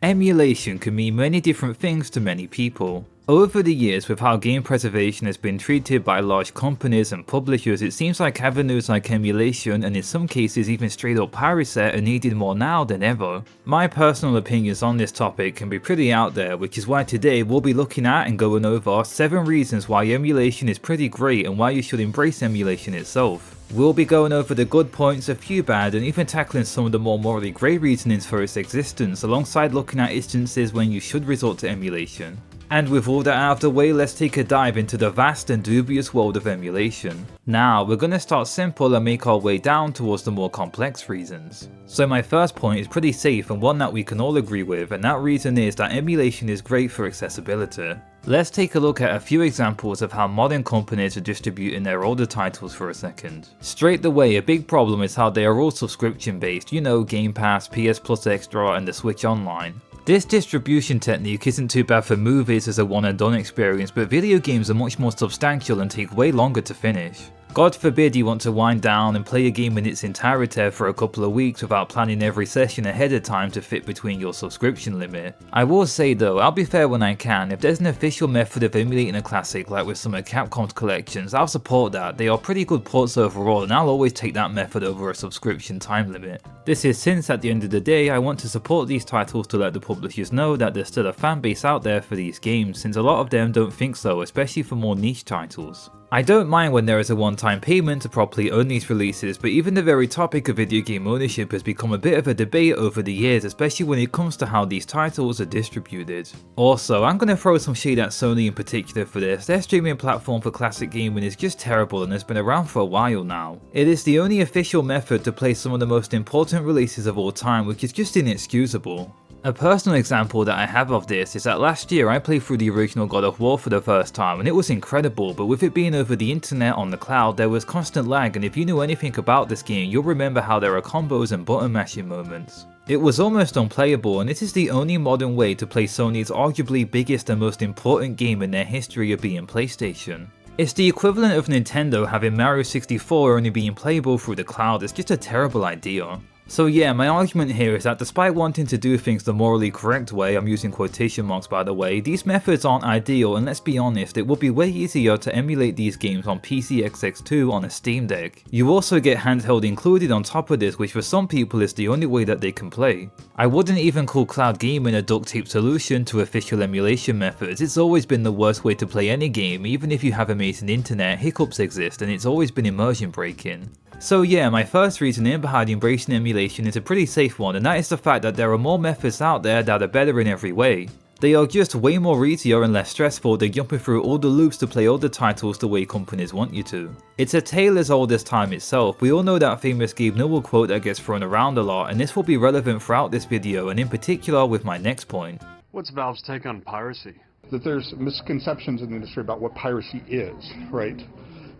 Emulation can mean many different things to many people. Over the years, with how game preservation has been treated by large companies and publishers, it seems like avenues like emulation and in some cases even straight up piracy are needed more now than ever. My personal opinions on this topic can be pretty out there, which is why today we'll be looking at and going over 7 reasons why emulation is pretty great and why you should embrace emulation itself. We'll be going over the good points, a few bad, and even tackling some of the more morally grey reasonings for its existence, alongside looking at instances when you should resort to emulation. And with all that out of the way, let's take a dive into the vast and dubious world of emulation. Now, we're going to start simple and make our way down towards the more complex reasons. So my first point is pretty safe and one that we can all agree with, and that reason is that emulation is great for accessibility. Let's take a look at a few examples of how modern companies are distributing their older titles for a second. Straight away, a big problem is how they are all subscription based, you know, Game Pass, PS Plus Extra and the Switch Online. This distribution technique isn't too bad for movies as a one and done experience, but video games are much more substantial and take way longer to finish. God forbid you want to wind down and play a game in its entirety for a couple of weeks without planning every session ahead of time to fit between your subscription limit. I will say though, I'll be fair when I can, if there's an official method of emulating a classic like with some of Capcom's collections, I'll support that. They are pretty good ports overall and I'll always take that method over a subscription time limit. This is since at the end of the day I want to support these titles to let the publishers know that there's still a fan base out there for these games, since a lot of them don't think so, especially for more niche titles. I don't mind when there is a one-time payment to properly own these releases, but even the very topic of video game ownership has become a bit of a debate over the years, especially when it comes to how these titles are distributed. Also, I'm going to throw some shade at Sony in particular for this. Their streaming platform for classic gaming is just terrible and has been around for a while now. It is the only official method to play some of the most important releases of all time, which is just inexcusable. A personal example that I have of this is that last year I played through the original God of War for the first time and it was incredible, but with it being over the internet on the cloud there was constant lag, and if you know anything about this game you'll remember how there are combos and button mashing moments. It was almost unplayable, and it is the only modern way to play Sony's arguably biggest and most important game in their history of being PlayStation. It's the equivalent of Nintendo having Mario 64 only being playable through the cloud. It's just a terrible idea. So yeah, my argument here is that despite wanting to do things the morally correct way, I'm using quotation marks by the way, these methods aren't ideal, and let's be honest, it would be way easier to emulate these games on PCXX2 on a Steam Deck. You also get handheld included on top of this, which for some people is the only way that they can play. I wouldn't even call cloud gaming a duct tape solution to official emulation methods. It's always been the worst way to play any game. Even if you have amazing internet, hiccups exist and it's always been immersion breaking. So yeah, my first reasoning behind embracing emulation is a pretty safe one, and that is the fact that there are more methods out there that are better in every way. They are just way more easier and less stressful than jumping through all the loops to play all the titles the way companies want you to. It's a tale as old as time itself. We all know that famous Gabe Newell quote that gets thrown around a lot, and this will be relevant throughout this video and in particular with my next point. What's Valve's take on piracy? That there's misconceptions in the industry about what piracy is, right?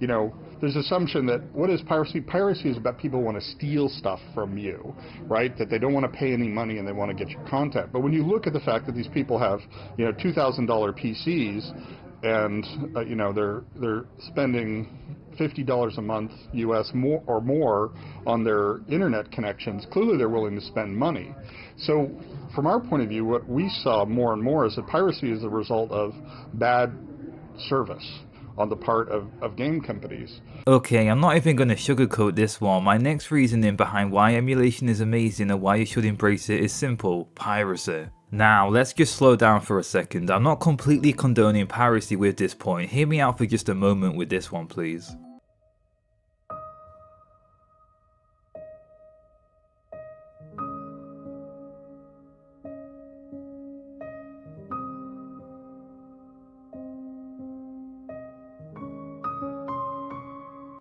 You know, there's assumption that what is piracy? Piracy is about people who want to steal stuff from you, right? That they don't want to pay any money and they want to get your content. But when you look at the fact that these people have, you know, $2,000 PCs and, you know, they're spending $50 a month US more on their internet connections, clearly they're willing to spend money. So from our point of view, what we saw more and more is that piracy is a result of bad service on the part of game companies. Okay, I'm not even going to sugarcoat this one. My next reasoning behind why emulation is amazing and why you should embrace it is simple: piracy. Now, let's just slow down for a second. I'm not completely condoning piracy with this point. Hear me out for just a moment with this one, please.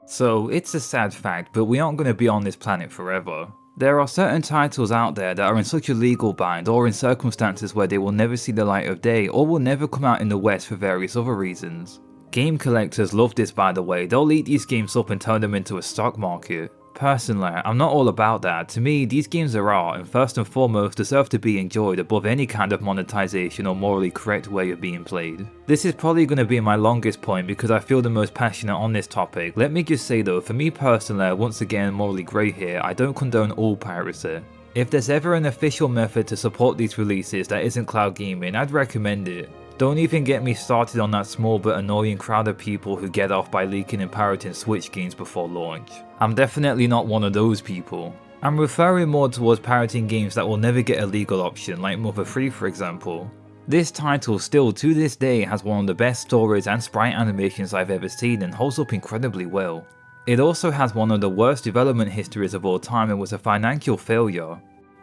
So, it's a sad fact, but we aren't going to be on this planet forever. There are certain titles out there that are in such a legal bind, or in circumstances where they will never see the light of day, or will never come out in the West for various other reasons. Game collectors love this, by the way. They'll eat these games up and turn them into a stock market. Personally, I'm not all about that. To me, these games are art and first and foremost deserve to be enjoyed above any kind of monetization or morally correct way of being played. This is probably going to be my longest point because I feel the most passionate on this topic. Let me just say though, for me personally, once again morally grey here, I don't condone all piracy. If there's ever an official method to support these releases that isn't cloud gaming, I'd recommend it. Don't even get me started on that small but annoying crowd of people who get off by leaking and pirating Switch games before launch. I'm definitely not one of those people. I'm referring more towards pirating games that will never get a legal option, like Mother 3 for example. This title still to this day has one of the best stories and sprite animations I've ever seen and holds up incredibly well. It also has one of the worst development histories of all time and was a financial failure.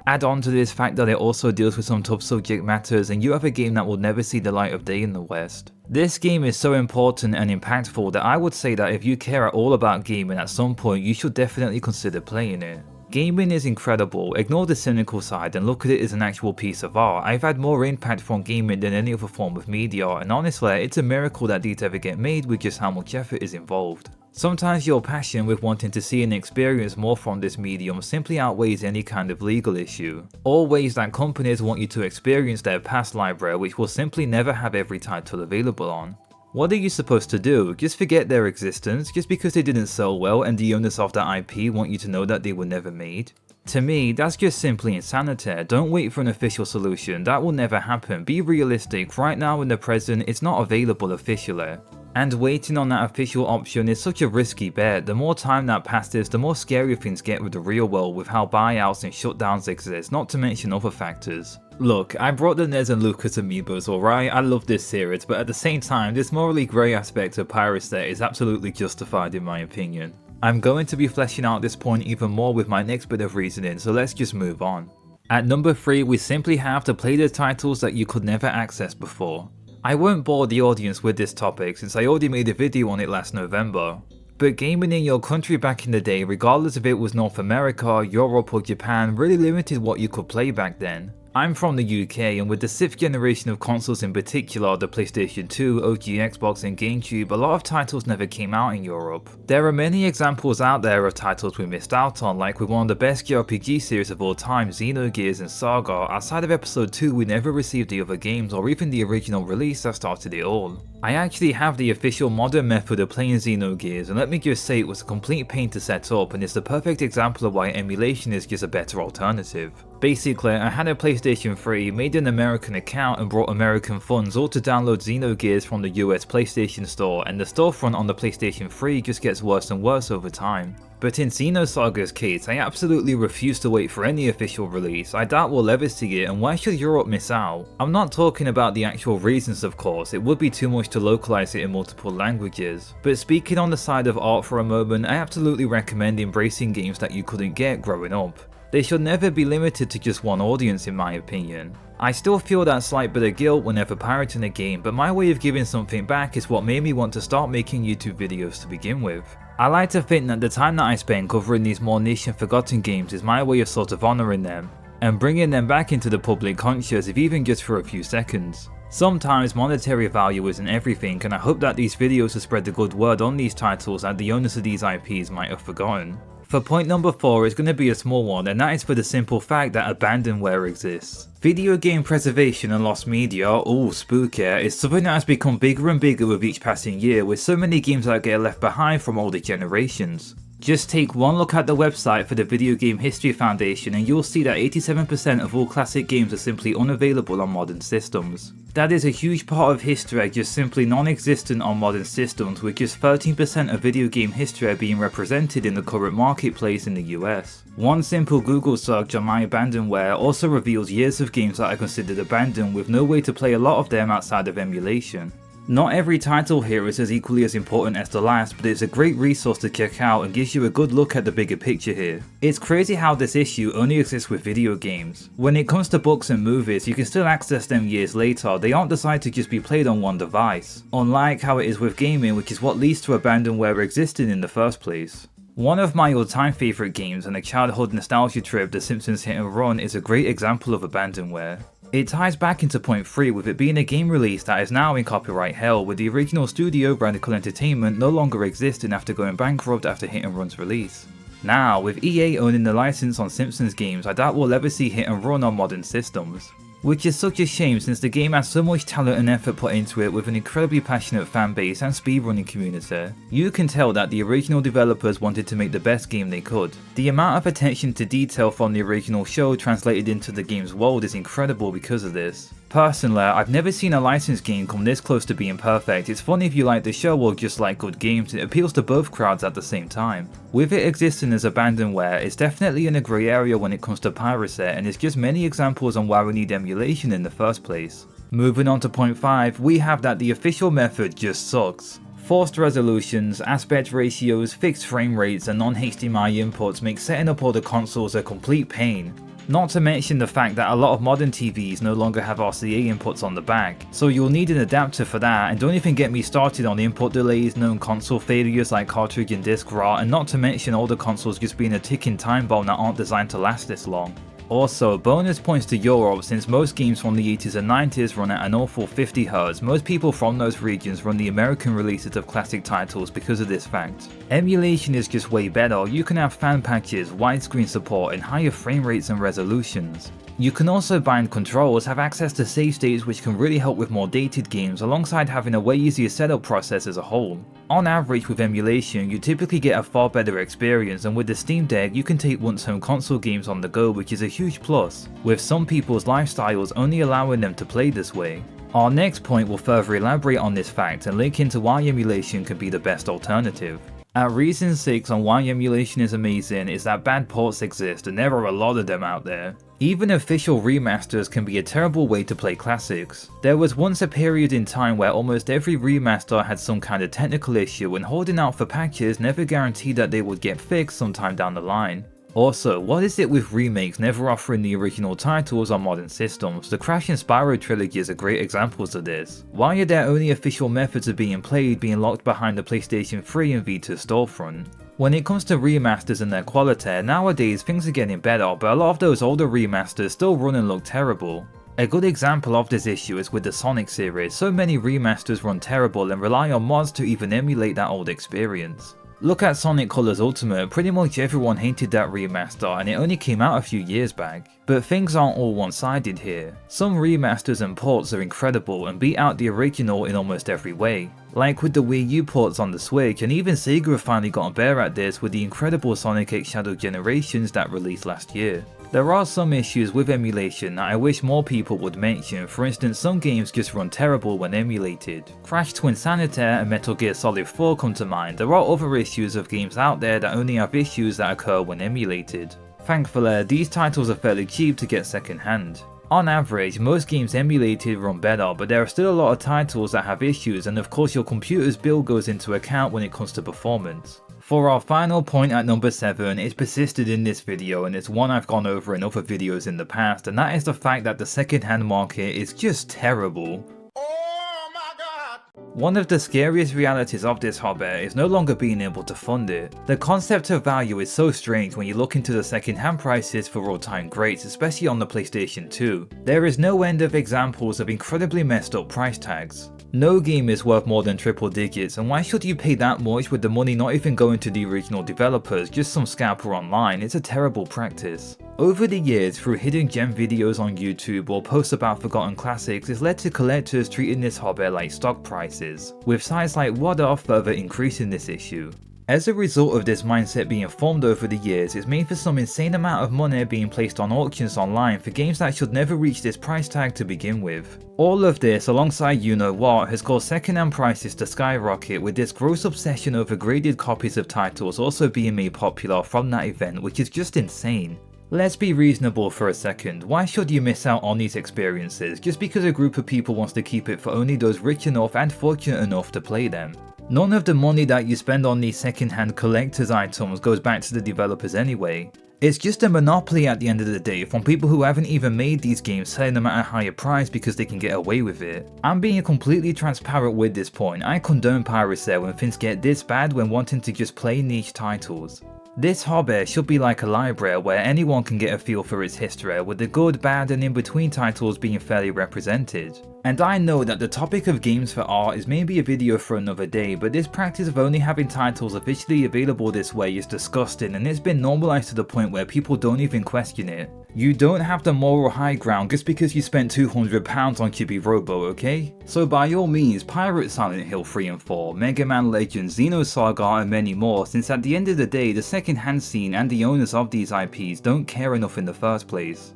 Add on to this fact that it also deals with some tough subject matters and you have a game that will never see the light of day in the West. This game is so important and impactful that I would say that if you care at all about gaming at some point you should definitely consider playing it. Gaming is incredible, ignore the cynical side and look at it as an actual piece of art. I've had more impact from gaming than any other form of media and honestly it's a miracle that these ever get made with just how much effort is involved. Sometimes your passion with wanting to see and experience more from this medium simply outweighs any kind of legal issue, or ways that companies want you to experience their past library which will simply never have every title available on. What are you supposed to do? Just forget their existence just because they didn't sell well and the owners of that IP want you to know that they were never made? To me, that's just simply insanity. Don't wait for an official solution, that will never happen. Be realistic, right now in the present it's not available officially. And waiting on that official option is such a risky bet. The more time that passes, the more scary things get with the real world with how buyouts and shutdowns exist, not to mention other factors. Look, I brought the Nez and Lucas amiibos, alright, I love this series, but at the same time, this morally grey aspect of piracy is absolutely justified in my opinion. I'm going to be fleshing out this point even more with my next bit of reasoning, so let's just move on. At number 3, we simply have to play the titles that you could never access before. I won't bore the audience with this topic since I already made a video on it last November. But gaming in your country back in the day, regardless if it was North America, Europe or Japan, really limited what you could play back then. I'm from the UK and with the 6th generation of consoles in particular, the PlayStation 2, OG Xbox and GameCube, a lot of titles never came out in Europe. There are many examples out there of titles we missed out on, like with one of the best JRPG series of all time, Xenogears and Saga. Outside of episode 2 we never received the other games or even the original release that started it all. I actually have the official modern method of playing Xenogears and let me just say it was a complete pain to set up and it's the perfect example of why emulation is just a better alternative. Basically, I had a PlayStation 3, made an American account and brought American funds all to download Xenogears from the US PlayStation Store, and the storefront on the PlayStation 3 just gets worse and worse over time. But in Xenosaga's case, I absolutely refuse to wait for any official release. I doubt we'll ever see it, and why should Europe miss out? I'm not talking about the actual reasons of course, it would be too much to localize it in multiple languages. But speaking on the side of art for a moment, I absolutely recommend embracing games that you couldn't get growing up. They should never be limited to just one audience in my opinion. I still feel that slight bit of guilt whenever pirating a game, but my way of giving something back is what made me want to start making YouTube videos to begin with. I like to think that the time that I spend covering these more niche and forgotten games is my way of sort of honouring them, and bringing them back into the public conscious if even just for a few seconds. Sometimes monetary value isn't everything, and I hope that these videos will spread the good word on these titles that the owners of these IPs might have forgotten. For point number 4 is going to be a small one, and that is for the simple fact that abandonware exists. Video game preservation and lost media, ooh spooky, is something that has become bigger and bigger with each passing year, with so many games that get left behind from older generations. Just take one look at the website for the Video Game History Foundation and you'll see that 87% of all classic games are simply unavailable on modern systems. That is a huge part of history just simply non-existent on modern systems, with just 13% of video game history being represented in the current marketplace in the US. One simple Google search on my abandonware also reveals years of games that I considered abandoned with no way to play a lot of them outside of emulation. Not every title here is as equally as important as the last, but it's a great resource to check out and gives you a good look at the bigger picture here. It's crazy how this issue only exists with video games. When it comes to books and movies, you can still access them years later, they aren't designed to just be played on one device. Unlike how it is with gaming, which is what leads to abandonware existing in the first place. One of my all-time favourite games and a childhood nostalgia trip, The Simpsons Hit and Run, is a great example of abandonware. It ties back into point 3 with it being a game release that is now in copyright hell, with the original studio Radical Entertainment no longer existing after going bankrupt after Hit and Run's release. Now, with EA owning the license on Simpsons games, I doubt we'll ever see Hit and Run on modern systems. which is such a shame since the game has so much talent and effort put into it with an incredibly passionate fanbase and speedrunning community. You can tell that the original developers wanted to make the best game they could. The amount of attention to detail from the original show translated into the game's world is incredible because of this. Personally, I've never seen a licensed game come this close to being perfect. It's fun if you like the show or just like good games, it appeals to both crowds at the same time. With it existing as abandonware, it's definitely in a grey area when it comes to piracy, and there's just many examples on why we need emulation in the first place. Moving on to point 5, we have that the official method just sucks. Forced resolutions, aspect ratios, fixed frame rates, and non-HDMI inputs make setting up all the consoles a complete pain. Not to mention the fact that a lot of modern TVs no longer have RCA inputs on the back, so you'll need an adapter for that, and don't even get me started on input delays, known console failures like cartridge and disc rot, and not to mention all the consoles just being a ticking time bomb that aren't designed to last this long. Also, bonus points to Europe, since most games from the 80s and 90s run at an awful 50Hz, most people from those regions run the American releases of classic titles because of this fact. Emulation is just way better. You can have fan patches, widescreen support, and higher frame rates and resolutions. You can also bind controls, have access to save states which can really help with more dated games, alongside having a way easier setup process as a whole. On average with emulation, you typically get a far better experience, and with the Steam Deck you can take once home console games on the go, which is a huge plus, with some people's lifestyles only allowing them to play this way. Our next point will further elaborate on this fact and link into why emulation can be the best alternative. At reason 6 on why emulation is amazing is that bad ports exist, and there are a lot of them out there. Even official remasters can be a terrible way to play classics. There was once a period in time where almost every remaster had some kind of technical issue, and holding out for patches never guaranteed that they would get fixed sometime down the line. Also, what is it with remakes never offering the original titles on modern systems? The Crash and Spyro trilogies are great examples of this. Why are their only official methods of being played being locked behind the PlayStation 3 and Vita storefront? When it comes to remasters and their quality, nowadays things are getting better, but a lot of those older remasters still run and look terrible. A good example of this issue is with the Sonic series. So many remasters run terrible and rely on mods to even emulate that old experience. Look at Sonic Colors Ultimate, pretty much everyone hated that remaster and it only came out a few years back. But things aren't all one-sided here. Some remasters and ports are incredible and beat out the original in almost every way. Like with the Wii U ports on the Switch, and even Sega have finally gotten better at this with the incredible Sonic X Shadow Generations that released last year. There are some issues with emulation that I wish more people would mention. For instance, some games just run terrible when emulated. Crash Twinsanity and Metal Gear Solid 4 come to mind. There are other issues of games out there that only have issues that occur when emulated. Thankfully, these titles are fairly cheap to get second hand. On average, most games emulated run better, but there are still a lot of titles that have issues, and of course your computer's build goes into account when it comes to performance. For our final point at number 7, it's persisted in this video, and it's one I've gone over in other videos in the past, and that is the fact that the second-hand market is just terrible. Oh my god! One of the scariest realities of this hobby is no longer being able to fund it. The concept of value is so strange when you look into the second-hand prices for all-time greats, especially on the PlayStation 2. There is no end of examples of incredibly messed up price tags. No game is worth more than triple digits, and why should you pay that much with the money not even going to the original developers, just some scalper online? It's a terrible practice. Over the years, through hidden gem videos on YouTube or posts about forgotten classics, it's led to collectors treating this hobby like stock prices, with sites like Wada further increasing this issue. As a result of this mindset being formed over the years, it's made for some insane amount of money being placed on auctions online for games that should never reach this price tag to begin with. All of this, alongside you know what, has caused second-hand prices to skyrocket, with this gross obsession over graded copies of titles also being made popular from that event, which is just insane. Let's be reasonable for a second. Why should you miss out on these experiences just because a group of people wants to keep it for only those rich enough and fortunate enough to play them? None of the money that you spend on these second-hand collector's items goes back to the developers anyway. It's just a monopoly at the end of the day from people who haven't even made these games, selling them at a higher price because they can get away with it. I'm being completely transparent with this point. I condone piracy when things get this bad when wanting to just play niche titles. This hobby should be like a library where anyone can get a feel for its history, with the good, bad and in-between titles being fairly represented. And I know that the topic of games for art is maybe a video for another day, but this practice of only having titles officially available this way is disgusting, and it's been normalized to the point where people don't even question it. You don't have the moral high ground just because you spent £200 on Chibi Robo, okay? So by all means, pirate Silent Hill 3 and 4, Mega Man Legends, Xenosaga and many more, since at the end of the day the second hand scene and the owners of these IPs don't care enough in the first place.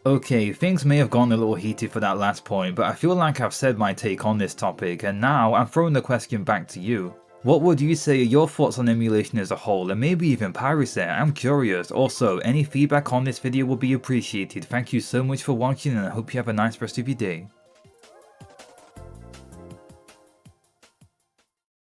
Okay, things may have gone a little heated for that last point, but I feel like I've said my take on this topic, and now I'm throwing the question back to you. What would you say are your thoughts on emulation as a whole, and maybe even piracy? I'm curious. Also, any feedback on this video will be appreciated. Thank you so much for watching, and I hope you have a nice rest of your day.